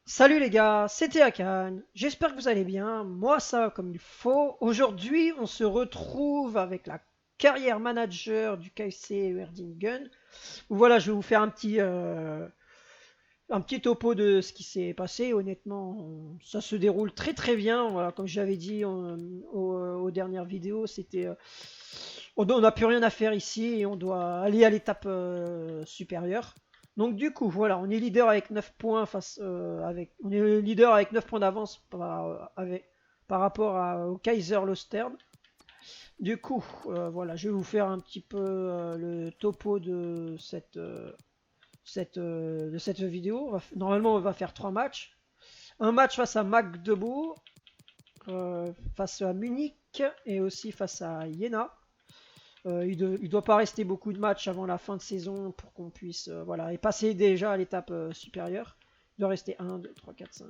Salut les gars, c'était Akan. J'espère que vous allez bien. Moi ça va comme il faut. Aujourd'hui, on se retrouve avec la carrière manager du KFC Erdingen. Voilà, je vais vous faire un petit topo de ce qui s'est passé. Honnêtement, ça se déroule très très bien. Voilà, comme j'avais dit aux dernières vidéos, on n'a plus rien à faire ici et on doit aller à l'étape supérieure. Donc du coup, voilà, on est leader avec 9 points on est leader avec 9 points d'avance par rapport au Kaiser Lostern. Du coup, voilà, je vais vous faire un petit peu le topo de cette vidéo. Normalement, on va faire 3 matchs. Un match face à Magdebourg, face à Munich et aussi face à Jena. Il doit pas rester beaucoup de matchs avant la fin de saison pour qu'on puisse voilà, et passer déjà à l'étape supérieure. Il doit rester 1, 2, 3, 4, 5,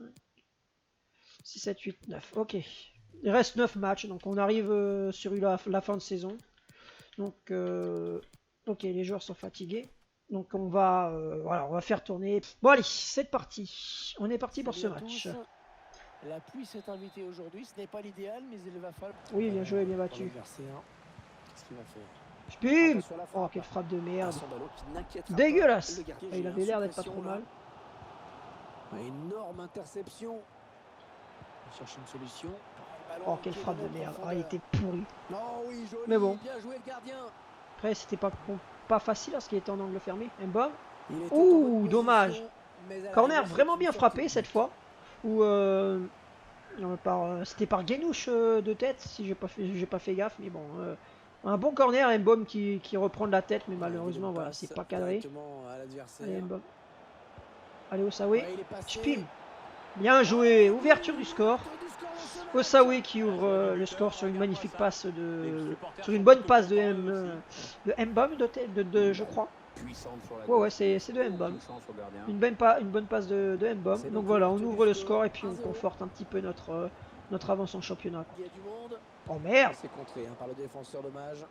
6, 7, 8, 9. Ok. Il reste 9 matchs, donc on arrive sur la fin de saison. Donc, ok, les joueurs sont fatigués. Donc voilà, on va faire tourner. Bon allez, c'est parti. On est parti pour ce match. La pluie s'est invitée aujourd'hui, ce n'est pas l'idéal, mais il va falloir. Oui, bien joué, bien battu. Qu'est-ce qu'il va faire? Bim. Attention à la Oh, frappe. quelle frappe de merde. Un ballon qui n'inquiètera pas Dégueulasse. le gardien. Il avait l'air d'être pas trop mal. Énorme interception. On cherche une solution. Oh, quelle frappe de merde. Ah, il était pourri. Non, oui, joli. Mais bon. Bien joué le gardien. Après, c'était pas facile parce qu'il était en angle fermé. Mbom. Il était en Ouh, bonne position, dommage. mais à Corner l'arrivée, vraiment c'est bien une sortie frappé de cette but. fois. Ou c'était par Guenouche de tête, si j'ai pas fait gaffe. Mais bon, un bon corner. Mbom qui reprend de la tête, mais malheureusement, voilà, c'est pas cadré. Directement à l'adversaire. Allez, Mbom. Allez, Osawe. Ouais, il est passé. Spim. Bien joué. Ouverture du score. Osawe qui ouvre le score sur une magnifique passe sur une bonne passe de Mbom je crois. Ouais, ouais, c'est de Mbom. Une bonne passe de Mbom. Donc voilà, on ouvre le score et puis on conforte un petit peu notre avance en championnat. Il y a du monde. Oh merde. C'est contré par le défenseur, dommage.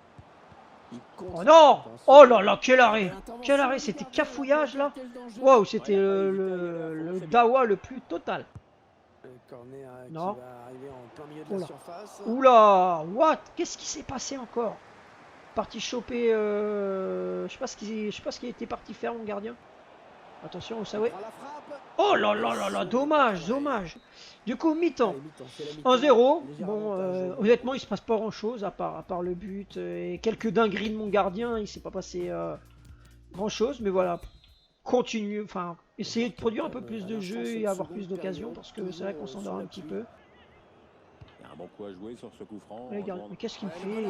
Oh non. Oh là là, quel arrêt. Quel arrêt, c'était cafouillage là. Waouh, c'était le dawa le plus total. Corner Non. qui va arriver en plein milieu de la surface. Oula, what? Qu'est-ce qui s'est passé encore? Parti choper, je sais pas ce qu'il était parti faire mon gardien. Attention, Osawe. Oh là là là là, dommage, dommage. Du coup, mi-temps. 1-0. Bon, honnêtement, il se passe pas grand-chose à part le but et quelques dingueries de mon gardien. Il s'est pas passé grand-chose, mais voilà. Continuer, enfin, essayer de produire un peu plus de jeu et avoir plus d'occasions parce que c'est vrai qu'on s'endort un petit peu. Il y a un bon coup à jouer sur ce coup franc. Regarde, mais qu'est-ce qu'il me fait?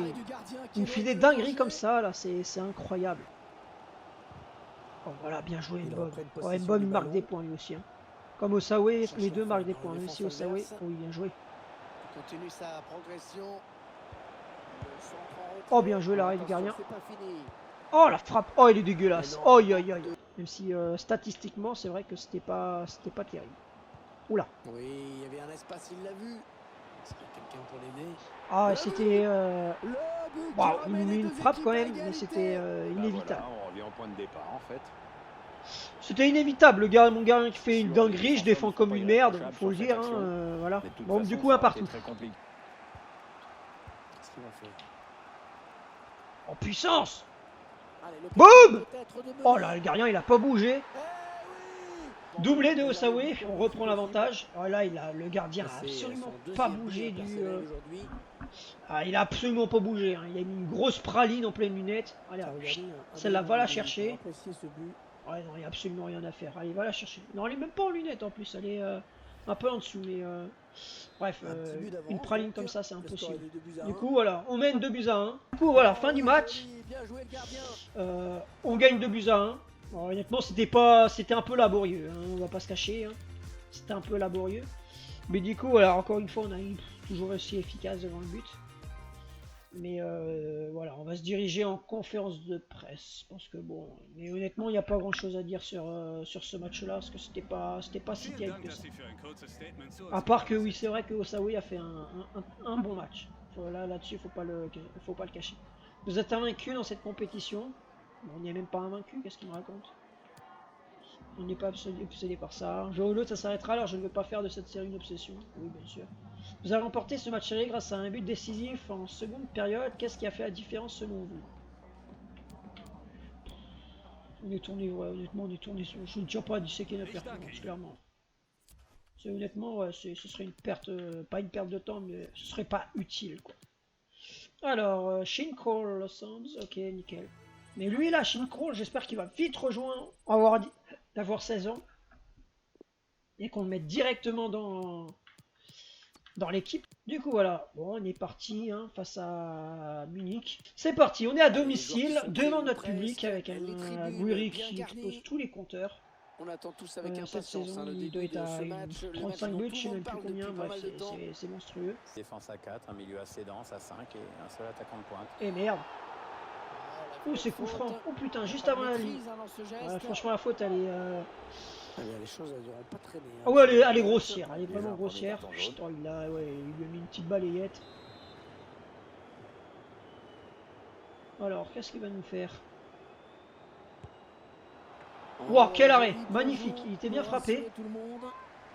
Il me fait des dingueries comme ça, là, c'est incroyable. Oh, voilà, bien joué Mbom. Oh, Mbom, il marque des points lui aussi. Hein. Comme Osawe, les deux marquent des points. Même si Osawe, oui, bien joué. Continue sa progression. Oh, bien joué l'arrêt du gardien. Oh, la frappe. Oh, il est dégueulasse. Oh, aïe, aïe, aïe. Même si statistiquement, c'est vrai que c'était pas terrible. Oula. Oui, il y avait un espace, il l'a vu. Est-ce qu'il y a quelqu'un pour l'aider? Ah, c'était wow, une frappe quand même, mais c'était inévitable. Voilà, on revient au point de départ en fait. C'était inévitable, mon gardien qui fait une dinguerie, je défends comme une merde, faut le dire, hein, voilà. Bon, du coup, un partout. Qu'est-ce qu'il va faire? En puissance. Boum. Oh là, le gardien, il a pas bougé. Doublé de Osawe, on reprend l'avantage. Oh là, le gardien a absolument pas bougé il a absolument pas bougé. Hein. Il a mis une grosse praline en pleine lunette. Allez, celle-là, va la chercher. Ouais, non, il n'y a absolument rien à faire. Allez, va la chercher. Non, elle est même pas en lunette en plus. Elle est un peu en dessous. Mais bref, une praline comme ça, c'est impossible. Du coup, voilà, on mène 2 buts à 1. Du coup, voilà, fin du match. On gagne 2 buts à 1. Bon, honnêtement, c'était un peu laborieux, hein, on va pas se cacher. Hein. C'était un peu laborieux. Mais du coup, voilà, encore une fois, on a toujours réussi efficace devant le but. Mais voilà, on va se diriger en conférence de presse. Parce que bon, mais honnêtement, il n'y a pas grand chose à dire sur ce match-là. Parce que c'était pas si terrible que ça. À part que oui, c'est vrai que Osawe a fait un bon match. Là-dessus, faut pas le cacher. Vous êtes invaincu dans cette compétition. Bon, on n'y est même pas invaincu, qu'est-ce qu'il me raconte? On n'est pas obsédé par ça. Un jour ou l'autre, ça s'arrêtera, alors je ne veux pas faire de cette série une obsession. Oui, bien sûr. Vous avez remporté ce match aller grâce à un but décisif en seconde période. Qu'est-ce qui a fait la différence selon vous? On est tourné, ouais, honnêtement, on est tourné. Je ne tiens pas à disséquer notre performance, clairement. Honnêtement, ouais, ce serait une perte, pas une perte de temps, mais ce serait pas utile, quoi. Alors, Shin Cole Sands, ok, nickel. Mais lui là, Shin Cole, j'espère qu'il va vite rejoindre, d'avoir 16 ans. Et qu'on le mette directement dans l'équipe. Du coup, voilà, bon, on est parti hein, face à Munich. C'est parti, on est à domicile, devant notre public, avec un Guiri qui explose tous les compteurs. On attend tous avec Cette impatience saison, le il doit début être de à ce match. 35 buts, je sais même plus combien, bref, mal de temps. c'est monstrueux. Défense à 4, un milieu assez dense à 5 et un seul attaquant de pointe. Et merde. Ah, Oh, c'est coup franc. Oh putain, juste avant la ligne. Ouais, franchement, la faute, elle est... Les choses elles n'auront pas traîné. Ah ouais, elle est grossière, elle est vraiment Bizarre pour des grossière. cartons jaunes. Putain, il lui a mis une petite balayette. Alors, qu'est-ce qu'il va nous faire? Wow, quel arrêt! Magnifique, il était bien frappé.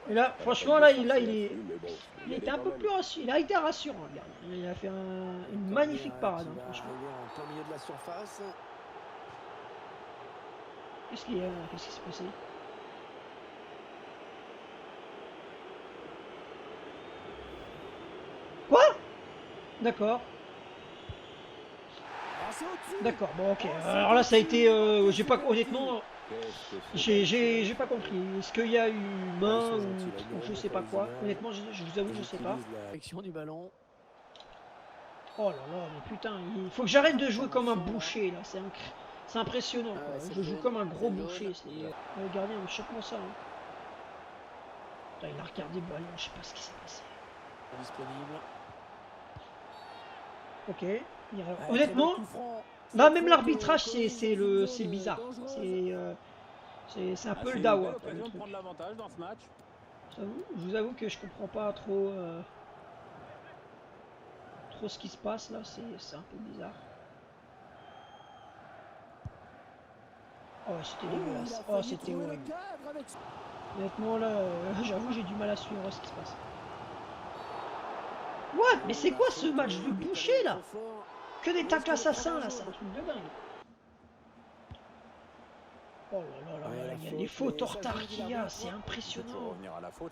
Et là, franchement, là, il était un peu plus rassurant. Il a été rassurant, le gardien. Il a fait une magnifique parade, hein, franchement. En plein milieu de la surface. Qu'est-ce qui s'est passé? Quoi? D'accord. D'accord, bon ok. Alors là ça a été... j'ai pas... Honnêtement, j'ai pas compris. Est-ce qu'il y a eu main ou je sais pas quoi? Honnêtement, je vous avoue, je sais pas. Action du ballon. Oh là là, mais putain, il faut que j'arrête de jouer comme un boucher là. C'est impressionnant quoi. Je joue comme un gros boucher. Le gardien, choque-moi ça. Hein. Putain, il a regardé le ballon, je sais pas ce qui s'est passé. Disponible. Ok. Honnêtement, là même l'arbitrage c'est bizarre. C'est un peu le dawa. L'occasion de prendre l'avantage dans ce match. Je vous avoue que je comprends pas trop ce qui se passe là, c'est un peu bizarre. Oh c'était dégueulasse. Oh c'était horrible. Honnêtement là, j'avoue j'ai du mal à suivre ce qui se passe. What? Mais c'est quoi ce match de boucher là? Que des tacles assassins là, c'est un truc de dingue. Oh là là là, il y a des fautes en retard qu'il y a, c'est impressionnant.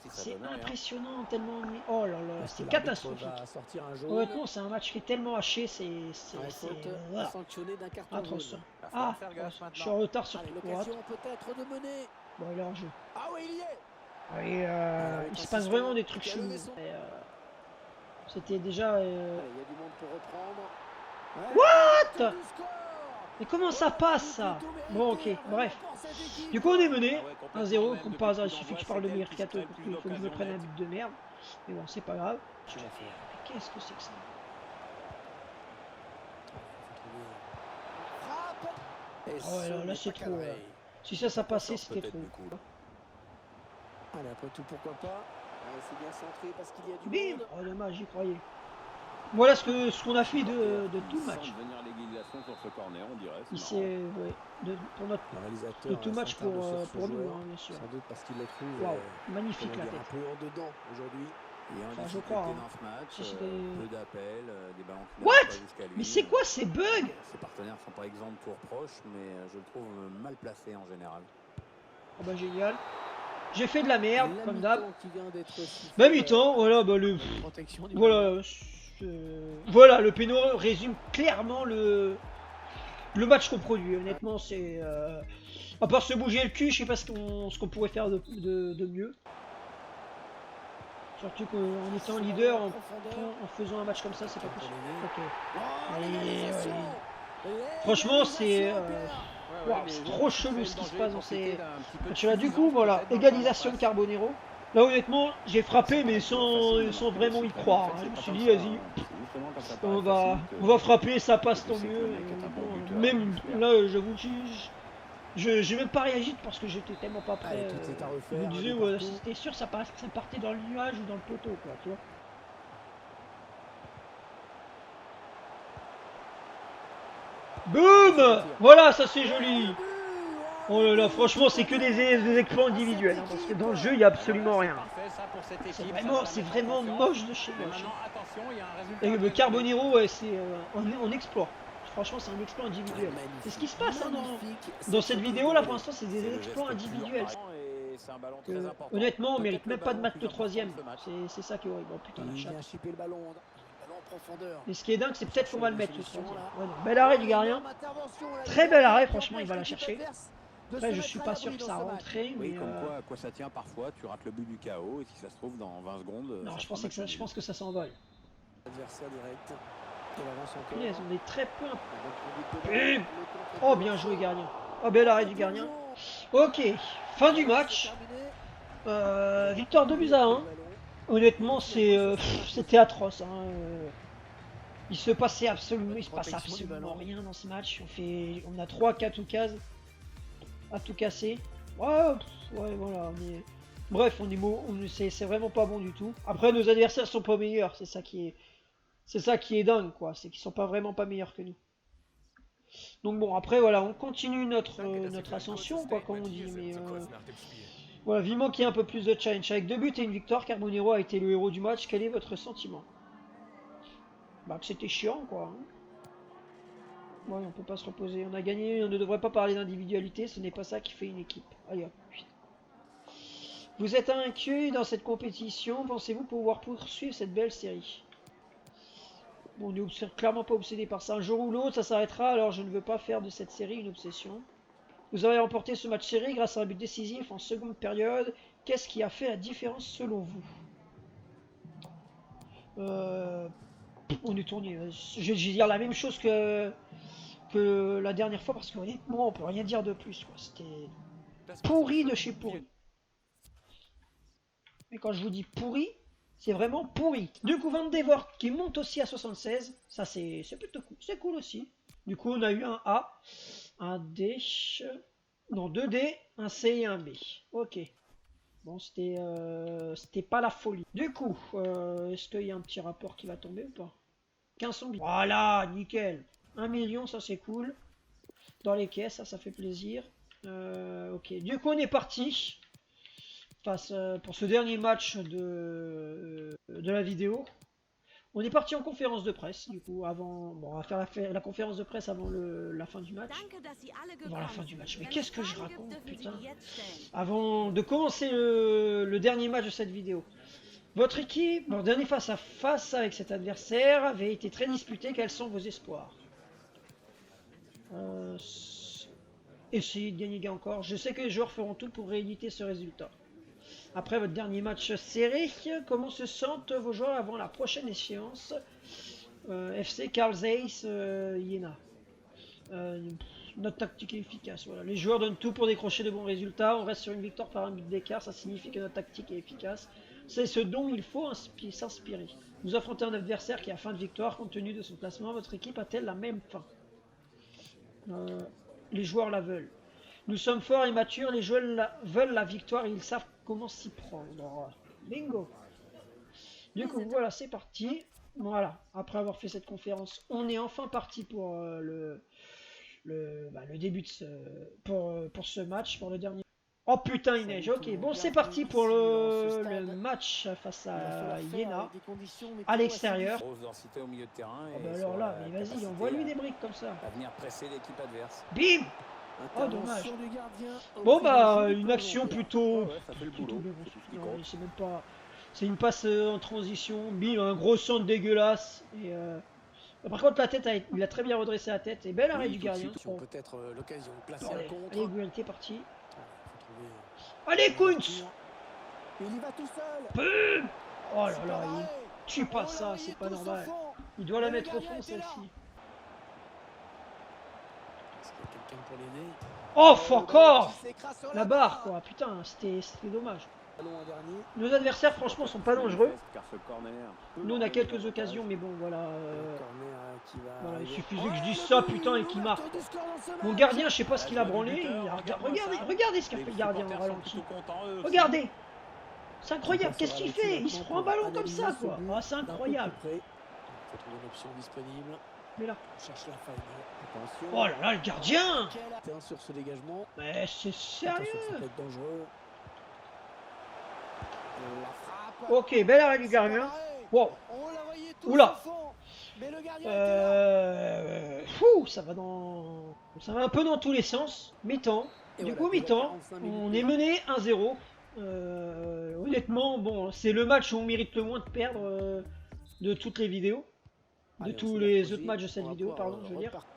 C'est impressionnant tellement. Oh là là, c'est catastrophique. Honnêtement, c'est un match qui est tellement haché, c'est atroce. Ah, je suis en retard sur droite. Bon, il est en jeu. Ah oui, il y est. Oui, il se passe vraiment des trucs chelous. C'était déjà. Il y a du monde pour reprendre. What? Mais comment ça passe ça? Bon ok, bref. Du coup on est mené 1-0, comme par hasard, il suffit que je parle de mercato pour qu'il faut que je me prenne un but de merde. Mais bon, c'est pas grave. Mais qu'est-ce que c'est que ça? Oh là c'est trop. Si ça passait, c'était trop. Allez, après tout, pourquoi pas. C'est bien centré parce qu'il y a du Bim! monde. Oh dommage, j'y croyais. Voilà ce qu'on a fait de tout le match. Ici, ouais, de tout match pour nous, hein, bien sûr. Sans doute parce qu'il le trouve magnifique la tête. un peu en dedans aujourd'hui. Enfin, je crois. Hein. Dans ce match, Si peu d'appels, des ballons qui What? pas jusqu'à lui. Mais c'est quoi ces bugs? Ses partenaires sont pas exempts de tout reproche, mais je le trouve mal placé en général. Oh bah génial. J'ai fait de la merde, comme d'hab. Bah mi-temps, voilà, bah le... Voilà, voilà, le péno résume clairement le match qu'on produit. Honnêtement, c'est... À part se bouger le cul, je sais pas ce qu'on pourrait faire de mieux. Surtout qu'en étant leader, en faisant un match comme ça, c'est pas possible. Ok. Allez. Franchement, c'est... Wow, c'est trop chelou ce qui se passe dans ces matchs-là. Du coup, voilà, égalisation de Carbonero. Là, honnêtement, j'ai frappé, mais sans vraiment y croire. Hein. Je me suis dit, vas-y, on va frapper, ça passe tant mieux. Même là, j'avoue que j'ai même pas réagi parce que j'étais tellement pas prêt. Je me disais, ouais, c'était sûr, ça partait dans le nuage ou dans le poteau, quoi, tu vois. Boum! Voilà, ça c'est joli. Oh là là, franchement, c'est que des exploits individuels. Hein, parce que dans le jeu, il n'y a absolument rien. C'est vraiment moche de chez moche. Et le Carbonero, ouais, c'est un exploit. Franchement, c'est un exploit individuel. C'est ce qui se passe hein, dans cette vidéo là pour l'instant, c'est des exploits individuels. Honnêtement, on mérite même pas de match de troisième. C'est ça qui est horrible. Oh putain, la chatte. Et ce qui est dingue, c'est peut-être qu'on va le mettre le troisième. Ouais, non. Bel arrêt du gardien. Très bel arrêt, franchement, il va la chercher. Après, je suis pas sûr que ça a rentré. Oui, Mais comme quoi, à quoi ça tient parfois, tu rates le but du KO et si ça se trouve dans 20 secondes. non, je pense que ça s'envole. Adversaire direct. Il avance encore. Punaise, on est très peu. Bim. Oh, bien joué, gardien. Oh, bel arrêt du gardien. Ok, fin du match. Victoire 2-1. Honnêtement, c'était atroce. Hein. Il se passe absolument rien dans ce match. On a 3-4 cases à tout casser. Ouais, voilà. Bref, c'est vraiment pas bon du tout. Après, nos adversaires sont pas meilleurs. C'est ça qui est dingue, quoi. C'est qu'ils sont vraiment pas meilleurs que nous. Donc bon, après, voilà, on continue notre ascension, quoi, comme on dit. Mais voilà, vivement qu'il y ait un peu plus de challenge. Avec 2 buts et une victoire, Carbonero a été le héros du match. Quel est votre sentiment? Bah, que c'était chiant, quoi. Ouais, on peut pas se reposer. On a gagné, on ne devrait pas parler d'individualité. Ce n'est pas ça qui fait une équipe. Allez, hop. Vous êtes inquiet dans cette compétition. Pensez-vous pouvoir poursuivre cette belle série? Bon, on n'est clairement pas obsédé par ça. Un jour ou l'autre, ça s'arrêtera. Alors, je ne veux pas faire de cette série une obsession. Vous avez remporté ce match série grâce à un but décisif en seconde période. Qu'est-ce qui a fait la différence selon vous? On est tourné. Je vais dire la même chose que la dernière fois parce qu'honnêtement, on peut rien dire de plus. C'était pourri de chez pourri. Mais quand je vous dis pourri, c'est vraiment pourri. Du coup, Van de Voort qui monte aussi à 76. Ça, c'est plutôt cool. C'est cool aussi. Du coup, on a eu un A, un D, non 2 D, un C et un B. Ok. Bon, c'était pas la folie. Du coup, est-ce qu'il y a un petit rapport qui va tomber ou pas? 1500 billets. Voilà, nickel. 1 million, ça c'est cool. Dans les caisses, ça fait plaisir. Ok, du coup, on est parti. Pour ce dernier match de la vidéo. On est parti en conférence de presse, du coup, avant... Bon, on va faire la conférence de presse avant la fin du match. Avant la fin du match. Mais qu'est-ce que je raconte, putain. Avant de commencer le dernier match de cette vidéo. Votre équipe, leur dernier face à face avec cet adversaire, avait été très disputé. Quels sont vos espoirs? Essayez de gagner encore. Je sais que les joueurs feront tout pour rééditer ce résultat. Après votre dernier match serré, comment se sentent vos joueurs avant la prochaine échéance? FC Carl Zeiss, Jena. Notre tactique est efficace. Voilà. Les joueurs donnent tout pour décrocher de bons résultats. On reste sur une victoire par un but d'écart. Ça signifie que notre tactique est efficace. C'est ce dont il faut s'inspirer. Vous affrontez un adversaire qui a faim de victoire compte tenu de son classement. Votre équipe a-t-elle la même faim? Les joueurs la veulent. Nous sommes forts et matures. Les joueurs veulent la victoire et ils savent comment s'y prendre. Bingo. Du coup, voilà, c'est parti. Voilà, après avoir fait cette conférence, on est enfin parti pour le début de pour ce match, pour le dernier. Oh putain, il neige. Ok, bon, c'est parti pour le match face à Jena à l'extérieur. Oh bah alors là, mais vas-y, envoie-lui des briques comme ça. À venir presser l'équipe adverse. Bim. Oh dommage. Bon bah une action plutôt. C'est même pas. C'est une passe en transition. Bim, un gros centre dégueulasse. Et par contre la tête, il a très bien redressé la tête. Et bel arrêt du gardien. Peut-être l'occasion de placer un contre. Allez, Guelté parti. Allez Kunz. Il y va tout seul. Oh là là, il tue pas ça, c'est pas normal. Il doit la mettre au fond celle-ci. Oh, encore la barre quoi, putain, c'était dommage. Nos adversaires franchement sont pas dangereux. Nous on a quelques occasions mais bon voilà, voilà, il suffisait que je dise ça putain et qu'il marque. Mon gardien je sais pas ce qu'il a branlé. Regardez ce qu'a fait le gardien en ralenti. Regardez. C'est incroyable, qu'est-ce qu'il fait? Il se prend un ballon comme ça quoi. Oh, c'est incroyable. Mais là. On cherche la faille. Attention. Oh là là, le gardien! Quel atteint sur ce dégagement. Mais c'est Attention, ça sérieux! peut être dangereux. La frappe. Ok, bel arrêt du gardien. Wow. On la voyait tous Oula. au fond, mais le gardien était là. Fou, ça va un peu dans tous les sens. Mi-temps. Et Du voilà, coup, déjà mi-temps, 45 minutes on de est jeu. mené 1-0. Honnêtement, bon, c'est le match où on mérite le moins de perdre de toutes les vidéos. De Allez, on tous se les met à autres matchs de poser. cette On va vidéo, pouvoir, pardon, je veux dire. repartir.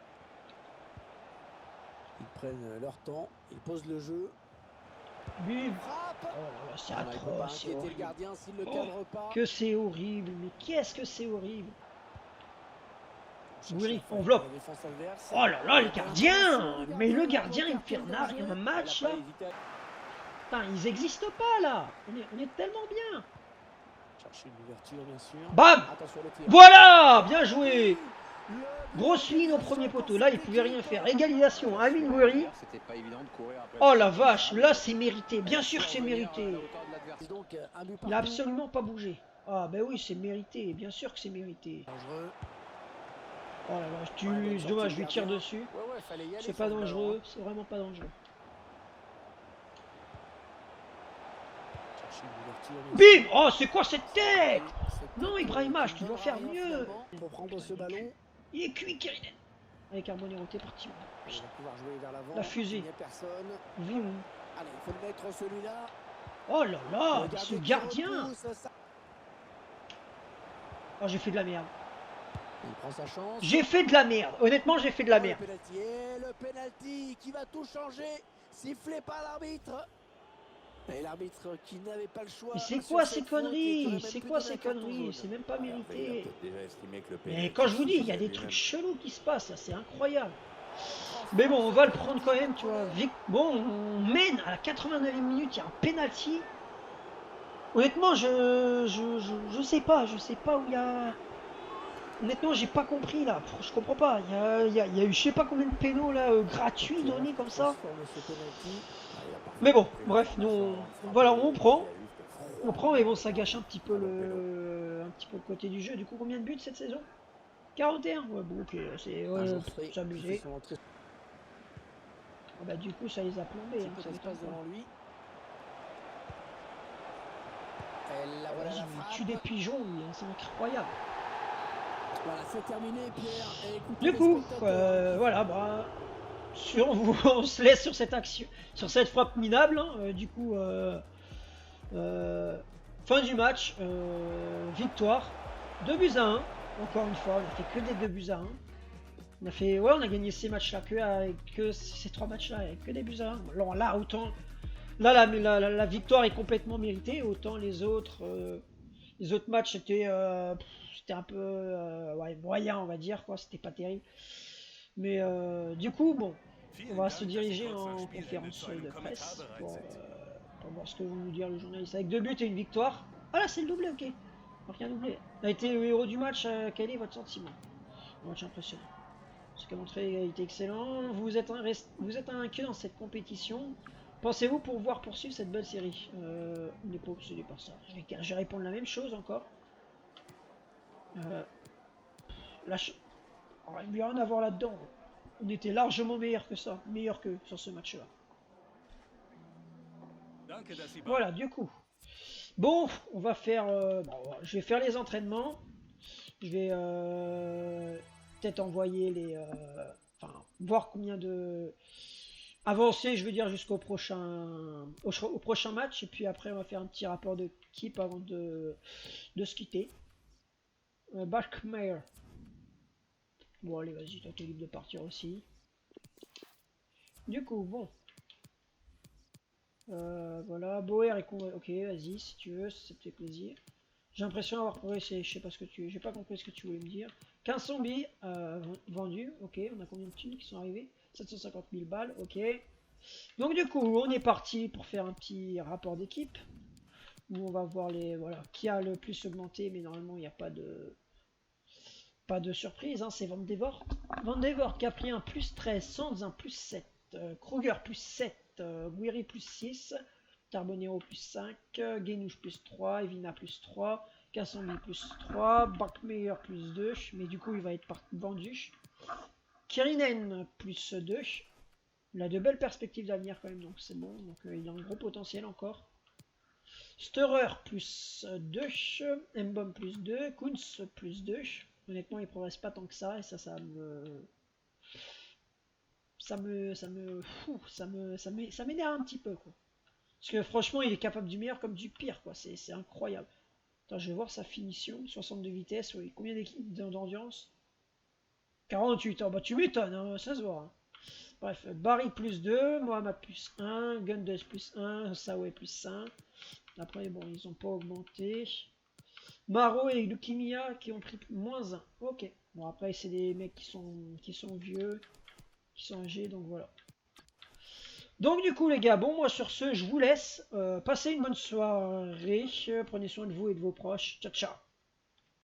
Ils prennent leur temps, ils posent le jeu. Bim. Frappe. Oh là là, c'est Ah, il peut pas atroce, c'est inquiéter le horrible. gardien s'il ne Oh, cadre pas. que c'est horrible, mais qu'est-ce que c'est horrible. Cherche Oui, la faille enveloppe. dans la défense adverse. Oh là là, les Et gardiens! attention, Mais le il gardien, il doit me fait faire quel danger. un match Elle a là. pas hésité à- Putain, ils existent pas là. On est tellement bien. Cherche une ouverture, bien sûr. Bam! Attention le tir. Voilà! Bien joué! Le Grosse ligne au premier poteau. Là, il pouvait rien faire. Égalisation, Amine Gouiri. C'était pas évident de courir après Oh le la ballon vache, comme ça. là c'est mérité. Bien sûr que c'est Revenir à mérité. la hauteur de l'adversaire. Donc un but Il a partout. absolument pas bougé. Ah ben oui, c'est mérité. Bien sûr que c'est mérité. Dangereux. Oh là là, bonne c'est dommage, sortie je lui de tire gardien. dessus. Ouais, fallait y aller. C'est pas dangereux, c'est vraiment pas dangereux. Cherche une ouverture, bien Bim! sûr. Oh, c'est quoi cette tête? C'était Non, Ibrahim H, tu dois faire rien, mieux. finalement, pour prendre ce ballon. Il est cuit, Kérinen. Avec Carbonero, t'es parti. Il va pouvoir jouer vers l'avant. La fusée. Il n'y a personne. Vim. Allez, il faut le mettre celui-là. Oh là là, Le mais ce qui gardien. repousse, ça- Oh, j'ai fait de la merde. Il prend sa chance. J'ai fait de la merde. Honnêtement, j'ai fait de la Oh, merde. Le penalty. Et le penalty qui va tout changer. Sifflé par l'arbitre. Et l'arbitre qui n'avait pas le choix. Mais c'est sur quoi cette ces faute, qui aurait conneries? même C'est pu quoi donner ces un carton conneries? jaune. C'est même pas Mais il a mérité. peut-être déjà estimé que le Mais penalty quand je vous dis, il y a suffisait des lui-même. trucs chelous qui se passent, là, c'est incroyable. Mais bon, on va le prendre quand même, tu vois. Bon, on mène à la 89e minute, il y a un penalty. Honnêtement, je sais pas où il y a. Honnêtement, j'ai pas compris là, je comprends pas. Il y a eu je sais pas combien de pénaux là gratuits donnés comme ça. Transforme ce penalty. Mais bon, bref, nous, voilà, on prend, mais bon, ça gâche un petit peu le côté du jeu. Du coup, combien de buts cette saison? 41. Ouais, bon, ok, c'est abusé. Ah bah du coup, ça les a plombés. Hein, ça m'étonne Espace pas. devant lui. Et là, Ah, voilà vas-y, la mais il frappe. tue des pigeons, lui, hein, c'est incroyable. Voilà, c'est terminé, Pierre. Et écoutez Du les coup, spectateurs. voilà, bah, on se laisse sur cette action, sur cette frappe minable. Hein, du coup, fin du match, victoire, 2 buts à 1. Encore une fois, on a fait que des 2 buts à 1. On a fait, ouais, on a gagné ces matchs-là que ces 3 matchs-là avec que des buts à 1. Alors là, autant, là, la victoire est complètement méritée, autant les autres matchs c'était un peu ouais, moyen, on va dire, quoi. C'était pas terrible. Mais du coup, bon, on va se diriger en conférence de presse pour voir ce que vont nous dire les journalistes. Avec 2 buts et une victoire. Ah là, c'est le doublé, ok. Donc il y a un doublé. On a été le héros du match. Quel est votre sentiment? Un match impressionnant. Ce qui a montré l'égalité excellent. Vous êtes inquiet dans cette compétition. Pensez-vous pouvoir poursuivre cette belle série? On n'est pas obsédé par ça. Je vais répondre la même chose encore. Là, il n'y a rien à voir là-dedans. On était largement meilleur que ça. Meilleur que sur ce match-là. Voilà, du coup. Bon, on va faire... je vais faire les entraînements. Je vais peut-être envoyer les... Enfin, voir combien de... Avancer, je veux dire, jusqu'au prochain... Au prochain match. Et puis après, on va faire un petit rapport d'équipe avant de se quitter. Balkmair. Bon, allez, vas-y, toi, t'es libre de partir aussi. Du coup, bon. Voilà, Boer est convaincu. Ok, vas-y, si tu veux, ça te fait plaisir. J'ai l'impression d'avoir progressé, je sais pas ce que j'ai pas compris ce que tu voulais me dire. 15 zombies vendus, ok, on a combien de thunes qui sont arrivés? 750 000 balles, ok. Donc du coup, on est parti pour faire un petit rapport d'équipe. Où on va voir les, voilà, qui a le plus augmenté, mais normalement il n'y a pas de surprise, hein, c'est Van Devor. Van Devor qui a pris un plus 13, Sands un plus 7, Kruger plus 7, Guiri plus 6, Carbonero plus 5, Guénouche plus 3, Evina plus 3, Kassambi plus 3, Bachmeyer plus 2, mais du coup il va être vendu. Kirinen plus 2. Il a de belles perspectives d'avenir quand même, donc c'est bon. Donc il a un gros potentiel encore. Störer plus 2, Mbom plus 2, Kunz plus 2. Honnêtement, il progresse pas tant que ça, et ça m'énerve un petit peu, quoi. Parce que franchement, il est capable du meilleur comme du pire, quoi. C'est incroyable. Attends, je vais voir sa finition. 62 vitesses, oui. Combien d'équipes d'endurance? 48. Oh, bah tu m'étonnes, hein, ça se voit. Hein. Bref, Barry plus 2, Mohamed plus 1, Gundes plus 1, Sawe plus 5. Après, bon, ils n'ont pas augmenté. Maro et Leukemia qui ont pris moins 1. Ok. Bon, après, c'est des mecs qui sont vieux, qui sont âgés, donc voilà. Donc du coup les gars, bon moi sur ce je vous laisse, passez une bonne soirée, prenez soin de vous et de vos proches, ciao ciao.